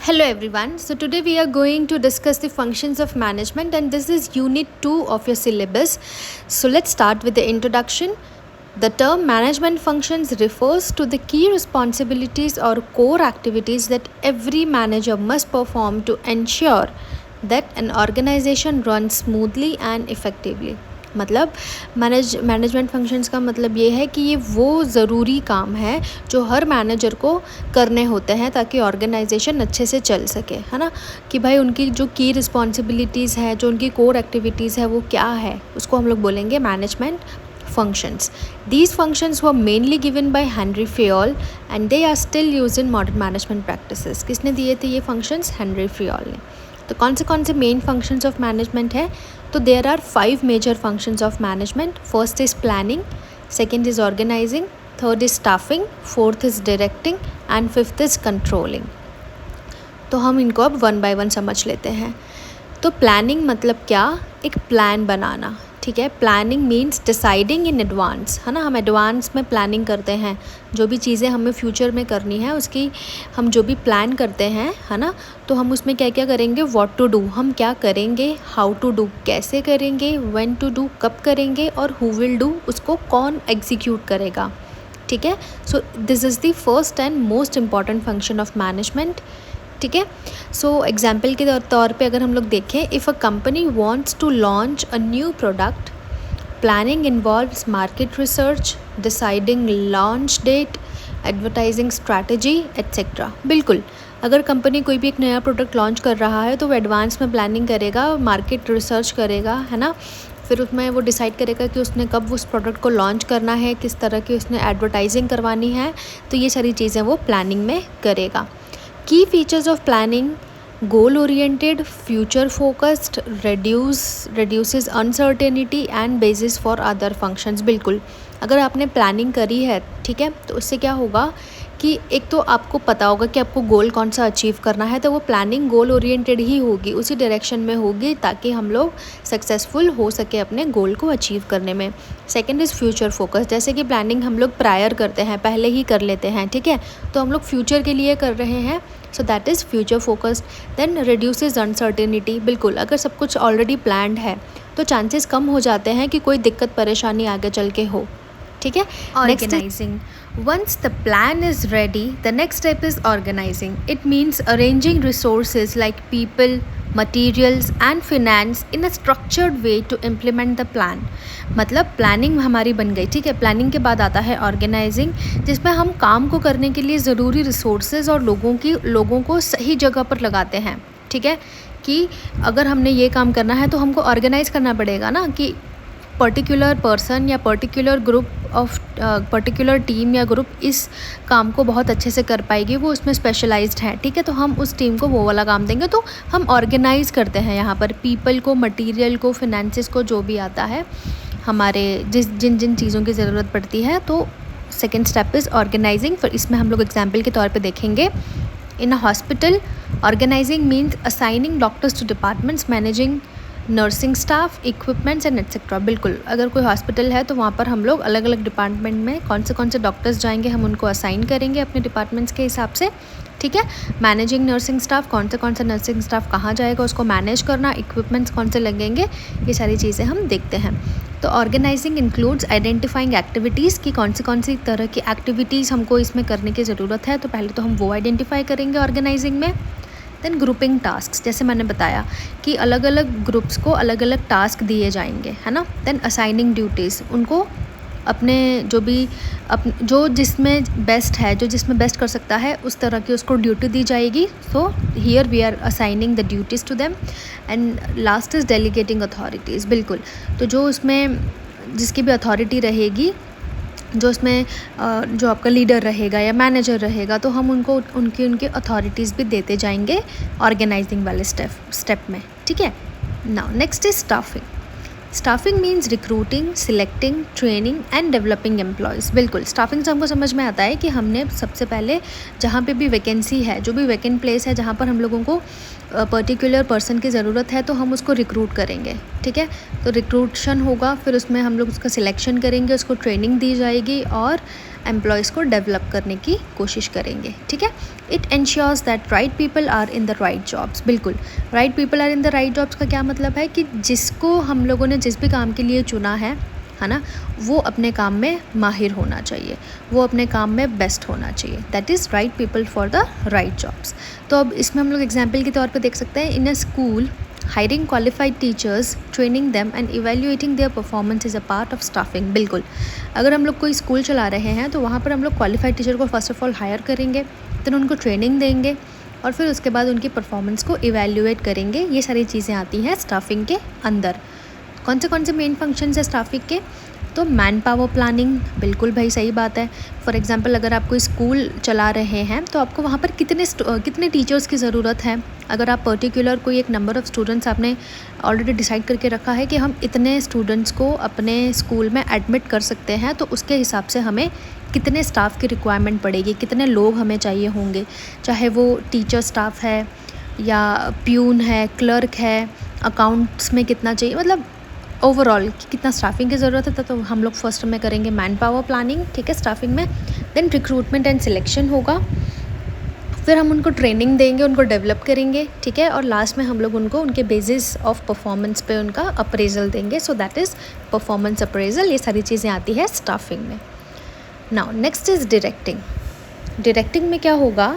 Hello everyone. So today we are going to discuss the functions of management and this is unit 2 of your syllabus. So let's start with the introduction. The term management functions refers to the key responsibilities or core activities that every manager must perform to ensure that an organization runs smoothly and effectively. मतलब management functions का मतलब ये है कि ये वो ज़रूरी काम है जो हर मैनेजर को करने होते हैं ताकि ऑर्गेनाइजेशन अच्छे से चल सके, है ना। कि भाई उनकी जो की रिस्पॉन्सिबिलिटीज़ है, जो उनकी कोर एक्टिविटीज़ है वो क्या है, उसको हम लोग बोलेंगे management functions. These functions were mainly given by Henry Fayol and they are still used in modern management practices. किसने दिए थे ये functions? Henry Fayol ने। तो कौन से मेन फंक्शंस ऑफ मैनेजमेंट है? तो there are 5 major functions of management. First is planning, second is organising, third is staffing, fourth is directing and fifth is controlling. तो हम इनको अब वन बाय वन समझ लेते हैं. तो प्लानिंग मतलब क्या? एक प्लान बनाना, ठीक है. Planning means deciding in advance, है ना. हम एडवांस में प्लानिंग करते हैं, जो भी चीज़ें हमें फ्यूचर में करनी है उसकी हम जो भी प्लान करते हैं, है ना. तो हम उसमें क्या क्या करेंगे? व्हाट टू डू, हम क्या करेंगे. हाउ टू डू, कैसे करेंगे. व्हेन टू डू, कब करेंगे. और हु विल डू, उसको कौन एग्जीक्यूट करेगा, ठीक है. So this is the first and most important function of management, ठीक है. सो एग्जाम्पल के तौर पे अगर हम लोग देखें, if a company wants to launch a new product, planning involves market research, deciding launch date, advertising strategy etcetera. बिल्कुल, अगर कंपनी कोई भी एक नया प्रोडक्ट लॉन्च कर रहा है तो वो एडवांस में प्लानिंग करेगा, मार्केट रिसर्च करेगा, है ना. फिर उसमें वो डिसाइड करेगा कि उसने कब उस प्रोडक्ट को लॉन्च करना है, किस तरह की उसने एडवर्टाइजिंग करवानी है. तो ये सारी चीज़ें वो प्लानिंग में करेगा. Key features of planning: goal oriented, future focused, reduces uncertainty and basis for other functions. बिल्कुल, अगर आपने प्लानिंग करी है, ठीक है, तो उससे क्या होगा कि एक तो आपको पता होगा कि आपको गोल कौन सा अचीव करना है, तो वो प्लानिंग गोल ओरिएंटेड ही होगी, उसी डायरेक्शन में होगी ताकि हम लोग सक्सेसफुल हो सके अपने गोल को अचीव करने में. Second is future focus. जैसे कि प्लानिंग हम लोग प्रायर करते हैं, पहले ही कर लेते हैं, ठीक है, तो हम लोग फ्यूचर के लिए कर रहे हैं, so that is future focused. Then reduces uncertainty. बिल्कुल, अगर सब कुछ ऑलरेडी प्लान्ड है तो चांसेस कम हो जाते हैं कि कोई दिक्कत परेशानी आगे चल के हो, ठीक है. Organizing. Once the plan is ready, the next step is organizing. It means arranging resources like people, materials and finance in a structured way to implement the plan. मतलब प्लानिंग हमारी बन गई, ठीक है. प्लानिंग के बाद आता है ऑर्गेनाइजिंग, जिसमें हम काम को करने के लिए ज़रूरी रिसोर्सेज और लोगों को सही जगह पर लगाते हैं, ठीक है. कि अगर हमने ये काम करना है तो हमको ऑर्गेनाइज करना पड़ेगा ना, कि पर्टिकुलर पर्सन या particular group of particular team या ग्रुप इस काम को बहुत अच्छे से कर पाएगी, वो उसमें स्पेशलाइज्ड है, ठीक है. तो हम उस टीम को वो वाला काम देंगे. तो हम ऑर्गेनाइज करते हैं यहाँ पर पीपल को, मटेरियल को, फिनेंसेस को, जो भी आता है हमारे जिन चीज़ों की ज़रूरत पड़ती है. तो सेकेंड स्टेप इज़ ऑर्गेनाइजिंग. फिर इसमें हम लोग एग्जाम्पल के तौर पर देखेंगे. In a hospital, organising means assigning doctors to departments, managing nursing staff, equipments and etcetera. बिल्कुल, अगर कोई हॉस्पिटल है तो वहाँ पर हम लोग अलग अलग डिपार्टमेंट में कौन से डॉक्टर्स जाएंगे, हम उनको असाइन करेंगे अपने डिपार्टमेंट्स के हिसाब से, ठीक है. मैनेजिंग नर्सिंग स्टाफ, कौन सा नर्सिंग स्टाफ कहाँ जाएगा उसको मैनेज करना, इक्विपमेंट्स कौन से लगेंगे, ये सारी चीज़ें हम देखते हैं. तो ऑर्गेनाइजिंग इंक्लूड्स आइडेंटिफाइंग एक्टिविटीज़ की कौन सी तरह की एक्टिविटीज़ हमको इसमें करने की ज़रूरत है. तो पहले तो हम वो आइडेंटिफाई करेंगे ऑर्गेनाइजिंग में. देन ग्रुपिंग टास्क, जैसे मैंने बताया कि अलग अलग ग्रुप्स को अलग अलग टास्क दिए जाएंगे, है ना. देन असाइनिंग ड्यूटीज़, उनको अपने जो जिसमें बेस्ट है, जो जिसमें बेस्ट कर सकता है उस तरह की उसको ड्यूटी दी जाएगी. So here we are assigning the duties to them. And last is delegating authorities. बिल्कुल, तो जो उसमें जिसकी भी अथॉरिटी रहेगी, जो उसमें जो आपका लीडर रहेगा या मैनेजर रहेगा, तो हम उनको उनकी अथॉरिटीज़ भी देते जाएंगे ऑर्गेनाइजिंग वाले स्टेप में, ठीक है. Now next is staffing. Staffing means recruiting, selecting, training and developing employees. बिल्कुल, स्टाफिंग से हमको समझ में आता है कि हमने सबसे पहले जहाँ पे भी वैकेंसी है, जो भी वैकेंट प्लेस है जहाँ पर हम लोगों को पर्टिकुलर पर्सन की ज़रूरत है, तो हम उसको रिक्रूट करेंगे, ठीक है. तो रिक्रूशन होगा, फिर उसमें हम लोग उसका सिलेक्शन करेंगे, उसको ट्रेनिंग दी जाएगी और एम्प्लॉयज़ को डेवलप करने की कोशिश करेंगे, ठीक है. It ensures that right people are in the right jobs. बिल्कुल, right people are in the right jobs का क्या मतलब है कि जिसको हम लोगों ने जिस भी काम के लिए चुना है ना, वो अपने काम में माहिर होना चाहिए, वो अपने काम में बेस्ट होना चाहिए। That is right people for the right jobs. तो अब इसमें हम लोग एग्जाम्पल के तौर पर देख सकते हैं, in a school hiring qualified teachers, training them and evaluating their performance is a part of staffing. बिल्कुल, अगर हम लोग कोई स्कूल चला रहे हैं तो वहाँ पर हम लोग क्वालिफाइड टीचर को फर्स्ट ऑफ ऑल हायर करेंगे, देन उनको ट्रेनिंग देंगे और फिर उसके बाद उनकी परफॉर्मेंस को इवेल्युएट करेंगे। ये सारी चीज़ें आती हैं स्टाफिंग के अंदर। कौन से मेन फंक्शंस है स्टाफिंग के? तो मैन पावर प्लानिंग, बिल्कुल भाई सही बात है। फॉर एग्जांपल अगर आप कोई स्कूल चला रहे हैं तो आपको वहाँ पर कितने टीचर्स की ज़रूरत है। अगर आप पर्टिकुलर कोई एक नंबर ऑफ़ स्टूडेंट्स आपने ऑलरेडी डिसाइड करके रखा है कि हम इतने स्टूडेंट्स को अपने स्कूल में एडमिट कर सकते हैं, तो उसके हिसाब से हमें कितने स्टाफ की रिक्वायरमेंट पड़ेगी, कितने लोग हमें चाहिए होंगे, चाहे वो टीचर स्टाफ है या प्यून है, क्लर्क है, अकाउंट्स में कितना चाहिए, मतलब ओवरऑल कितना स्टाफिंग की ज़रूरत है। तो हम लोग फर्स्ट में करेंगे मैन पावर प्लानिंग, ठीक है, स्टाफिंग में। देन रिक्रूटमेंट एंड सिलेक्शन होगा, फिर हम उनको ट्रेनिंग देंगे, उनको डेवलप करेंगे, ठीक है, और लास्ट में हम लोग उनको उनके बेसिस ऑफ परफॉर्मेंस पे उनका अप्रेजल देंगे। So that is performance appraisal. ये सारी चीज़ें आती है स्टाफिंग में। Now next is directing. Directing में क्या होगा?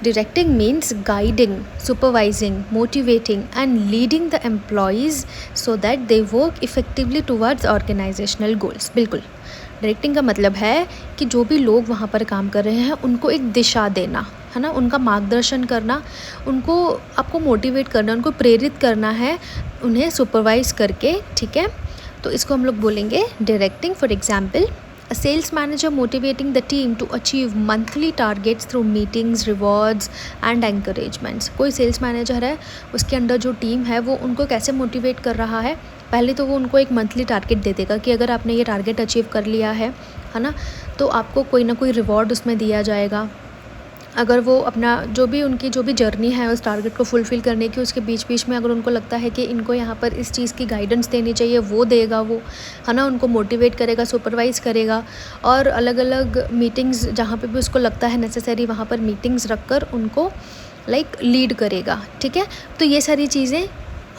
Directing means guiding, supervising, motivating and leading the employees so that they work effectively towards organisational goals. बिल्कुल, डायरेक्टिंग का मतलब है कि जो भी लोग वहाँ पर काम कर रहे हैं उनको एक दिशा देना है ना, उनका मार्गदर्शन करना, उनको आपको मोटिवेट करना, उनको प्रेरित करना है उन्हें सुपरवाइज करके, ठीक है। तो इसको हम लोग बोलेंगे directing. For example, a sales manager motivating the team to achieve monthly targets through meetings, rewards and encouragements। कोई सेल्स मैनेजर है, उसके अंडर जो टीम है वो उनको कैसे मोटिवेट कर रहा है? पहले तो वो उनको एक मंथली टारगेट दे देगा कि अगर आपने ये टारगेट अचीव कर लिया है ना, तो आपको कोई ना कोई रिवॉर्ड उसमें दिया जाएगा। अगर वो अपना उनकी जो भी जर्नी है उस टारगेट को फुलफ़िल करने की, उसके बीच बीच में अगर उनको लगता है कि इनको यहाँ पर इस चीज़ की गाइडेंस देनी चाहिए, वो देगा वो, है ना, उनको मोटिवेट करेगा, सुपरवाइज़ करेगा और अलग अलग मीटिंग्स जहाँ पे भी उसको लगता है नेसेसरी वहाँ पर मीटिंग्स रख कर उनको लीड करेगा, ठीक है। तो ये सारी चीज़ें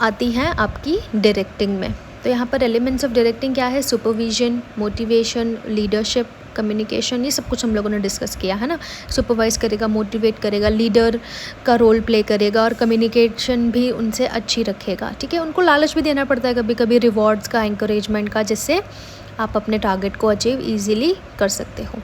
आती हैं आपकी डायरेक्टिंग में। तो यहाँ पर एलिमेंट्स ऑफ डायरेक्टिंग क्या है? सुपरविजन, मोटिवेशन, लीडरशिप, कम्युनिकेशन, ये सब कुछ हम लोगों ने डिस्कस किया है ना। सुपरवाइज़ करेगा, मोटिवेट करेगा, लीडर का रोल प्ले करेगा और कम्युनिकेशन भी उनसे अच्छी रखेगा, ठीक है। उनको लालच भी देना पड़ता है कभी कभी, रिवॉर्ड्स का, इंकरेजमेंट का, जिससे आप अपने टारगेट को अचीव ईजिली कर सकते हो।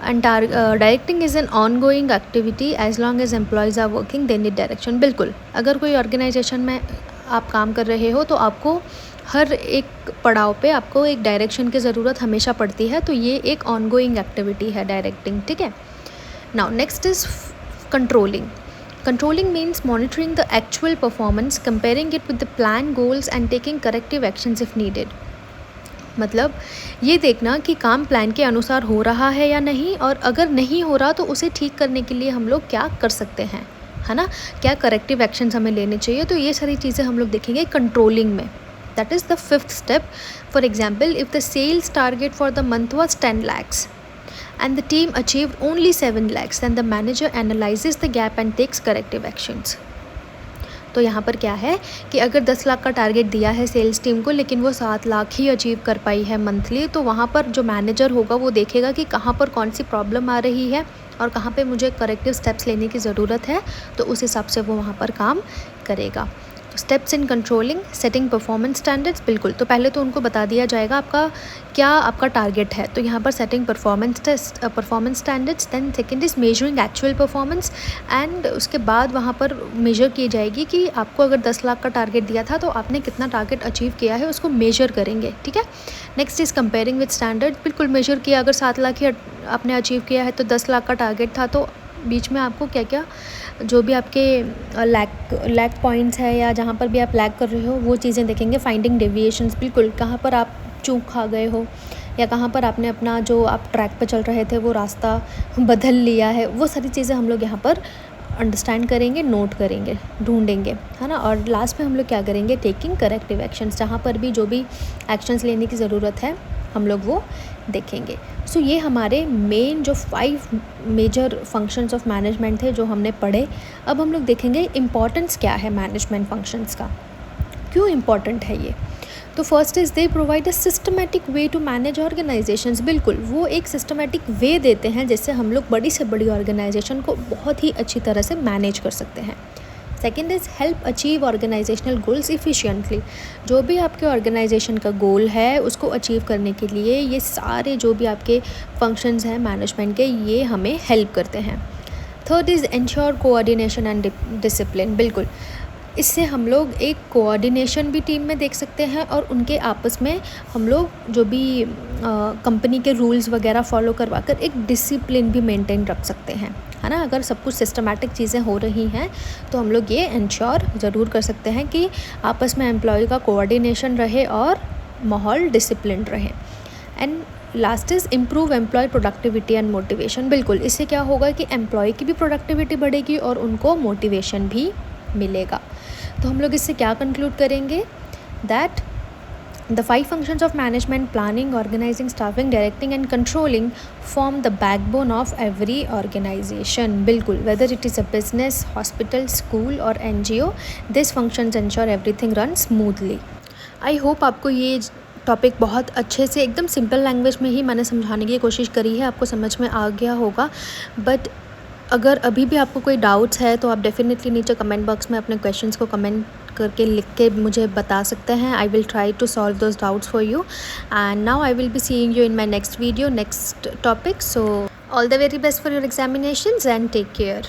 And directing is an ongoing activity as long as employees are working they need direction. बिल्कुल, अगर कोई ऑर्गेनाइजेशन में आप काम कर रहे हो तो आपको हर एक पड़ाव पे आपको एक डायरेक्शन की ज़रूरत हमेशा पड़ती है। तो ये एक ऑन गोइंग एक्टिविटी है डायरेक्टिंग, ठीक है। Now next is controlling. Controlling means monitoring the actual performance, comparing it with the plan goals and taking corrective actions if needed. मतलब ये देखना कि काम प्लान के अनुसार हो रहा है या नहीं, और अगर नहीं हो रहा तो उसे ठीक करने के लिए हम लोग क्या कर सकते हैं, है ना, क्या करेक्टिव एक्शंस हमें लेने चाहिए। तो ये सारी चीज़ें हम लोग देखेंगे कंट्रोलिंग में। That is the fifth step. For example, if the sales target for the month was 10 lakhs and the team achieved only 7 lakhs, then the manager analyzes the gap and takes corrective actions। तो यहाँ पर क्या है कि अगर 10 लाख का target दिया है सेल्स टीम को, लेकिन वो 7 लाख ही अचीव कर पाई है मंथली, तो वहाँ पर जो मैनेजर होगा वो देखेगा कि कहाँ पर कौन सी प्रॉब्लम आ रही है और कहाँ पे मुझे करेक्टिव स्टेप्स लेने की ज़रूरत है, तो उस हिसाब से वो वहाँ पर काम करेगा। तो steps in controlling, setting performance standards. बिल्कुल, तो पहले तो उनको बता दिया जाएगा आपका टारगेट है, तो यहाँ पर setting performance standards. Then second is measuring actual performance, and उसके बाद वहाँ पर मेजर की जाएगी कि आपको अगर 10 लाख का टारगेट दिया था तो आपने कितना टारगेट अचीव किया है, उसको मेजर करेंगे, ठीक है। Next is comparing with standard. बिल्कुल मेजर किया, अगर 7 लाख ही आपने अचीव किया है तो 10 लाख का टारगेट था, तो बीच में आपको क्या क्या जो भी आपके लैक पॉइंट्स है या जहाँ पर भी आप लैक कर रहे हो वो चीज़ें देखेंगे। फाइंडिंग डेविएशंस, बिल्कुल कहाँ पर आप चूक खा गए हो या कहाँ पर आपने अपना जो आप ट्रैक पे चल रहे थे वो रास्ता बदल लिया है, वो सारी चीज़ें हम लोग यहाँ पर अंडरस्टैंड करेंगे, नोट करेंगे, ढूंढेंगे, है ना। और लास्ट में हम लोग क्या करेंगे? Taking corrective actions. जहाँ पर भी जो भी एक्शंस लेने की ज़रूरत है हम लोग वो देखेंगे। सो ये हमारे मेन जो 5 मेजर फंक्शंस ऑफ मैनेजमेंट थे जो हमने पढ़े। अब हम लोग देखेंगे इम्पॉर्टेंस क्या है मैनेजमेंट फंक्शंस का, क्यों इम्पॉर्टेंट है ये। तो first is they provide a systematic way to manage organisations. बिल्कुल, वो एक सिस्टमेटिक वे देते हैं जिससे हम लोग बड़ी से बड़ी ऑर्गेनाइजेशन को बहुत ही अच्छी तरह से मैनेज कर सकते हैं। Second is help achieve organisational goals efficiently. जो भी आपके ऑर्गेनाइजेशन का गोल है उसको अचीव करने के लिए ये सारे जो भी आपके फंक्शंस हैं मैनेजमेंट के, ये हमें हेल्प करते हैं। Third is ensure coordination and discipline. बिल्कुल, इससे हम लोग एक कोऑर्डिनेशन भी टीम में देख सकते हैं और उनके आपस में हम लोग जो भी कंपनी के रूल्स वगैरह फॉलो करवा कर एक डिसिप्लिन भी मेंटेन रख सकते हैं, है ना। अगर सब कुछ सिस्टमैटिक चीज़ें हो रही हैं तो हम लोग ये इंश्योर ज़रूर कर सकते हैं कि आपस में एम्प्लॉय का कोऑर्डिनेशन रहे और माहौल डिसिप्लिन रहे। And last is improve employee productivity and motivation. बिल्कुल, इससे क्या होगा कि एम्प्लॉय की भी प्रोडक्टिविटी बढ़ेगी और उनको मोटिवेशन भी मिलेगा। तो हम लोग इससे क्या कंक्लूड करेंगे, that the 5 functions of management, planning, organizing, staffing, directing and controlling form the backbone of every organization. बिल्कुल, whether it is a business, hospital, school or NGO, these functions ensure everything runs smoothly. I hope आपको ये topic बहुत अच्छे से एकदम simple language में ही मैंने समझाने की कोशिश करी है, आपको समझ में आ गया होगा। बट अगर अभी भी आपको कोई डाउट्स है तो आप डेफिनेटली नीचे कमेंट बॉक्स में अपने क्वेश्चंस को कमेंट करके लिख के मुझे बता सकते हैं। I will try to solve those doubts for you. And now I will be seeing you in my next video, next topic. So all the very best for your examinations and take care.